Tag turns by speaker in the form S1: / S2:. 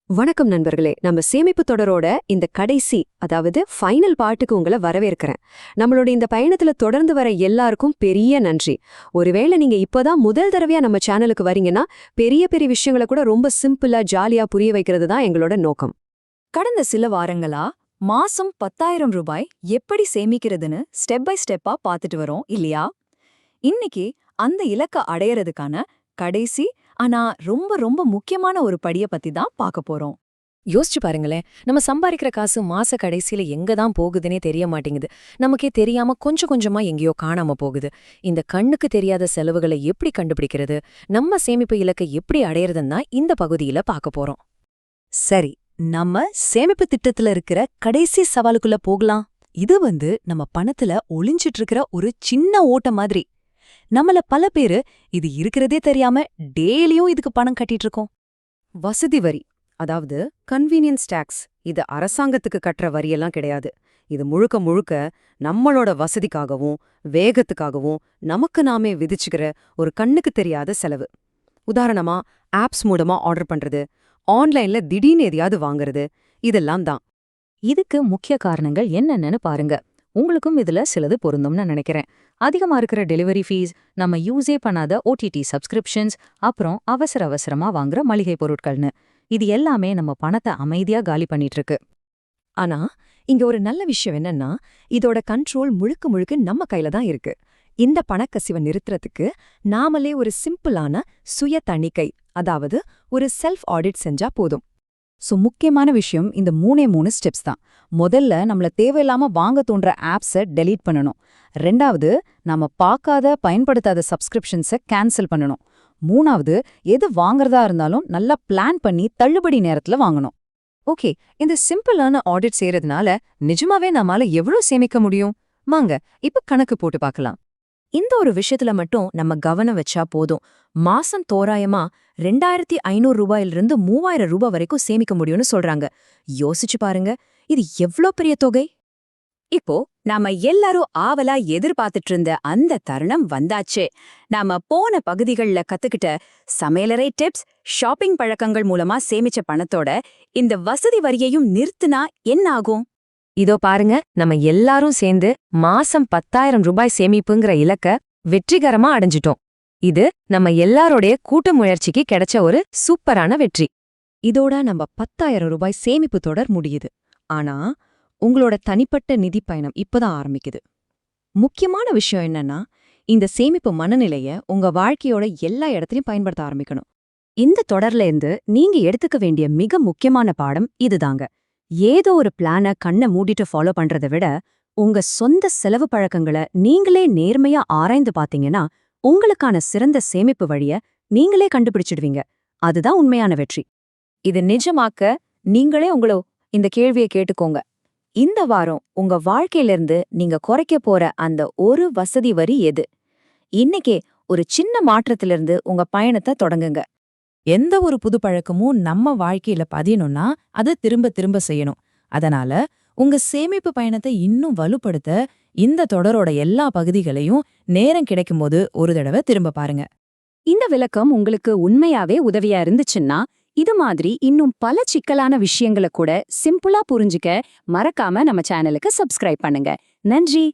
S1: வணக்கம் நண்பர்களே. நம்ம சேமிப்பு தொடரோட இந்த கடைசி அதாவது ஃபைனல் பார்ட்டுக்கு உங்களை வரவேற்கிறேன். நம்மளோட இந்த பயணத்துல தொடர்ந்து வர எல்லாருக்கும் பெரிய நன்றி. ஒருவேளை நீங்க இப்பதான் முதல் தடவையா நம்ம சேனலுக்கு வரீங்கன்னா பெரிய பெரிய விஷயங்களை கூட ரொம்ப சிம்பிளா ஜாலியா புரிய வைக்கிறது தான் எங்களோட நோக்கம்.
S2: கடந்த சில வாரங்களா மாசம் 10,000 ரூபாய் எப்படி சேமிக்கிறதுன்னு ஸ்டெப் பை ஸ்டெப்பா பார்த்துட்டு வரோம் இல்லையா? இன்னைக்கு அந்த இலக்க அடையறதுக்கான கடைசி ஆனா ரொம்ப ரொம்ப முக்கியமான ஒரு படிய பத்தி தான் பார்க்க போறோம்.
S3: யோசிச்சு பாருங்களேன், நம்ம சம்பாதிக்கிற காசு மாச கடைசியில எங்க தான் போகுதுன்னே தெரிய மாட்டேங்குது. நமக்கே தெரியாம கொஞ்சம் கொஞ்சமா எங்கேயோ காணாம போகுது. இந்த கண்ணுக்கு தெரியாத செலவுகளை எப்படி கண்டுபிடிக்கிறது, நம்ம சேமிப்பு இலக்கை எப்படி அடையறதுன்னா இந்த பகுதியில பார்க்க போறோம்.
S2: சரி, நம்ம சேமிப்பு திட்டத்துல இருக்கிற கடைசி சவாலுக்குள்ள போகலாம். இது நம்ம பணத்துல ஒளிஞ்சிட்டு இருக்கிற ஒரு சின்ன ஓட்ட மாதிரி. நம்மள பல பேரு இது இருக்கிறதே தெரியாம டெய்லியும் இதுக்கு பணம் கட்டிட்டு இருக்கோம்.
S1: வசதி வரி, அதாவது கன்வீனியன்ஸ் டாக்ஸ். இது அரசாங்கத்துக்கு கட்டுற வரியெல்லாம் கிடையாது. இது முழுக்க முழுக்க நம்மளோட வசதிக்காகவும் வேகத்துக்காகவும் நமக்கு நாமே விதிச்சுக்கிற ஒரு கண்ணுக்கு தெரியாத செலவு. உதாரணமா ஆப்ஸ் மூலமா ஆர்டர் பண்றது, ஆன்லைன்ல திடீர்னு எதையாவது வாங்குறது, இதெல்லாம் தான்.
S2: இதுக்கு முக்கிய காரணங்கள் என்னென்னு பாருங்க. உங்களுக்கும் இதுல சிலது பொருந்தும்னு நினைக்கிறேன். அதிகமா இருக்கிற டெலிவரி ஃபீஸ், நம்ம யூஸே பண்ணாத OTT சப்ஸ்கிரிப்ஷன்ஸ், அப்புறம் அவசரமா வாங்குற மளிகை பொருட்கள்னு இது எல்லாமே நம்ம பணத்தை அமைதியா காலி பண்ணிட்டு இருக்கு.
S1: ஆனா இங்க ஒரு நல்ல விஷயம் என்னன்னா, இதோட கண்ட்ரோல் முழுக்க முழுக்க நம்ம கையில தான் இருக்கு. இந்த பணக்கசிவை நிறுத்துறதுக்கு நாமளே ஒரு சிம்பிளான சுய தணிக்கை, அதாவது ஒரு செல்ஃப் ஆடிட் செஞ்சா போதும்.
S2: முக்கியமான விஷயம் இந்த 3 ஸ்டெப்ஸ் தான். முதல்ல நம்மள தேவையில்லாம வாங்க தோன்ற ஆப்ஸை டெலீட் பண்ணணும். 2வது, நாம பார்க்காத பயன்படுத்தாத சப்ஸ்கிரிப்ஷன்ஸை கேன்சல் பண்ணணும். 3வது, எது வாங்குறதா இருந்தாலும் நல்லா பிளான் பண்ணி தள்ளுபடி நேரத்துல வாங்கணும்.
S1: ஓகே, இந்த சிம்பிளான ஆடிட் செய்யறதுனால நிஜமாவே நம்மால எவ்வளவு சேமிக்க முடியும்? வாங்க இப்ப கணக்கு போட்டு பார்க்கலாம்.
S3: இந்த ஒரு விஷயத்துல மட்டும் நம்ம கவனம் வச்சா போதும். மாசம் தோராயமா 2,500 ரூபாயிலிருந்து 3,000 ரூபாய் வரைக்கும் சேமிக்க முடியும்னு சொல்றாங்க. யோசிச்சு பாருங்க, இது எவ்ளோ பெரிய தொகை.
S2: இப்போ நாம எல்லாரும் ஆவலா எதிர்பார்த்துட்டு இருந்த அந்த தருணம் வந்தாச்சே. நாம போன பகுதிகள்ல கத்துக்கிட்ட சமையலறை டிப்ஸ், ஷாப்பிங் பழக்கங்கள் மூலமா சேமிச்ச பணத்தோட இந்த வசதி வரியையும் நிறுத்துனா என்ன ஆகும்?
S3: இதோ பாருங்க, நம்ம எல்லாரும் சேர்ந்து மாசம் 10,000 ரூபாய் சேமிப்புங்கிற இலக்க வெற்றிகரமா அடைஞ்சிட்டோம். இது நம்ம எல்லாரோடைய கூட்டு முயற்சிக்கு கிடைச்ச ஒரு சூப்பரான வெற்றி.
S1: இதோட நம்ம 10,000 ரூபாய் சேமிப்பு தொடர் முடியுது. ஆனா உங்களோட தனிப்பட்ட நிதி பயணம் இப்பதான் ஆரம்பிக்குது. முக்கியமான விஷயம் என்னன்னா, இந்த சேமிப்பு மனநிலைய உங்க வாழ்க்கையோட எல்லா இடத்துலயும் பயன்படுத்த ஆரம்பிக்கணும். இந்த தொடர்ல இருந்து நீங்க எடுத்துக்க வேண்டிய மிக முக்கியமான பாடம் இதுதாங்க. ஏதோ ஒரு பிளான கண்ணை மூடிட்டு ஃபாலோ பண்றதை விட உங்க சொந்த செலவு பழக்கங்களை நீங்களே நேர்மையா ஆராய்ந்து பாத்தீங்கன்னா உங்களுக்கான சிறந்த சேமிப்பு வழிய நீங்களே கண்டுபிடிச்சிடுவீங்க. அதுதான் உண்மையான வெற்றி.
S2: இது நிஜமாக்க நீங்களே உங்களோ இந்த கேள்வியை கேட்டுக்கோங்க. இந்த வாரம் உங்க வாழ்க்கையிலிருந்து நீங்க குறைக்க போற அந்த ஒரு வசதி வரி எது? இன்னைக்கே ஒரு சின்ன மாற்றத்திலிருந்து உங்க பயணத்தை தொடங்குங்க.
S4: எந்த ஒரு புது பழக்கமும் நம்ம வாழ்க்கையில பதியணும்னா அதை திரும்ப திரும்ப செய்யணும். அதனால உங்க சேமிப்பு பயணத்தை இன்னும் வலுப்படுத்த இந்த தொடரோட எல்லா பகுதிகளையும் நேரம் கிடைக்கும்போது ஒரு தடவை திரும்ப பாருங்க.
S2: இந்த விளக்கம் உங்களுக்கு உண்மையாவே உதவியா இருந்துச்சுன்னா, இது மாதிரி இன்னும் பல சிக்கலான விஷயங்களை கூட சிம்பிளா புரிஞ்சுக்க மறக்காம நம்ம சேனலுக்கு சப்ஸ்கிரைப் பண்ணுங்க. நன்றி.